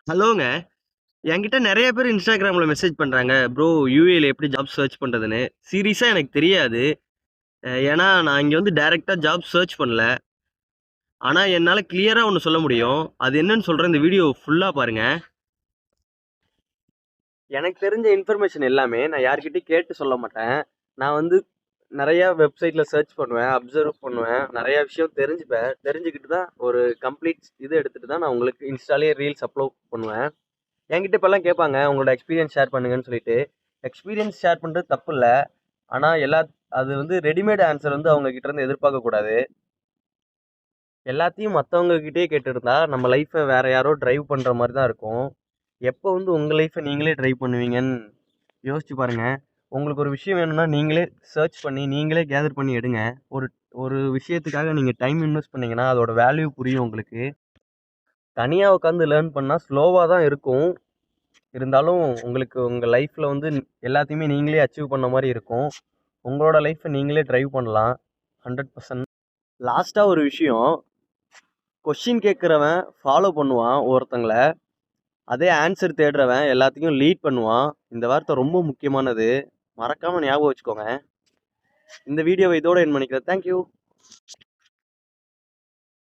ஹலோங்க. என்கிட்ட நெறைய பேர் Instagramல மெசேஜ் பண்றாங்க. ப்ரோ யுஏல எப்படி ஜாப் சர்ச் பண்றதுன்னு. சீரியஸா எனக்கு தெரியாது. ஏன்னா நான் இங்க வந்து டைரக்ட்டா ஜாப் சர்ச் பண்ணல. ஆனா என்னால கிளியரா ஒண்ணு சொல்ல முடியும். அது என்னன்னு சொல்றேன். இந்த வீடியோ ஃபுல்லா பாருங்க. எனக்கு தெரிஞ்ச இன்ஃபர்மேஷன் எல்லாமே நான் யார்கிட்டயும் கேட்டு சொல்ல மாட்டேன். நான் வந்து நெறைய வெப்சைட்ல சர்ச் பண்ணுவேன், அப்சர்வ் பண்ணுவேன். நெறைய விஷயம் தெரிஞ்சுப்பேன். தெரிஞ்சுக்கிட்டு தான் ஒரு கம்ப்ளீட் இது எடுத்துட்டு தான் நான் உங்களுக்கு இன்ஸ்டாலயே ரீல்ஸ் அப்லோட் பண்ணுவேன். என்கிட்ட இப்பெல்லாம் கேட்பாங்க உங்களோட எக்ஸ்பீரியன்ஸ் ஷேர் பண்ணுங்கன்னு சொல்லிட்டு. எக்ஸ்பீரியன்ஸ் ஷேர் பண்றது தப்பு இல்ல. ஆனா அது வந்து ரெடிமேட் ஆன்சர் வந்து அவங்க கிட்ட இருந்து எதிர்பார்க்க கூடாது. எல்லாத்தையும் மத்தவங்க கிட்டயே கேட்டு இருந்தா நம்ம லைஃபை வேற யாரோ டிரைவ் பண்ற மாதிரி தான் இருக்கும். எப்போ வந்து உங்க லைஃபை நீங்களே டிரைவ் பண்ணுவீங்கன்னு யோசிச்சு பாருங்க. உங்களுக்கு ஒரு விஷயம் வேணும்னா நீங்களே சர்ச் பண்ணி நீங்களே கேதர் பண்ணி எடுங்க. ஒரு ஒரு விஷயத்துக்காக நீங்க டைம் இன்வெஸ்ட் பண்ணீங்கன்னா அதோட வேல்யூ புரியும் உங்களுக்கு. தனியா உட்காந்து லேர்ன் பண்ணா ஸ்லோவா தான் இருக்கும். இருந்தாலும் உங்களுக்கு உங்கள் லைஃப்பில் வந்து எல்லாத்தையுமே நீங்களே அச்சீவ் பண்ண மாதிரி இருக்கும். உங்களோட லைஃப்பை நீங்களே ட்ரைவ் பண்ணலாம் 100%. லாஸ்ட்டாக ஒரு விஷயம், கொஷின் கேட்குறவன் ஃபாலோ பண்ணுவான் ஒருத்தங்களை, அதே ஆன்சர் தேடுறவன் எல்லாத்தையும் லீட் பண்ணுவான். இந்த வார்த்தை ரொம்ப முக்கியமானது, மறக்காமல் ஞாபகம் வச்சுக்கோங்க. இந்த வீடியோவை இதோட என் பண்ணிக்கிறேன். தேங்க்யூ.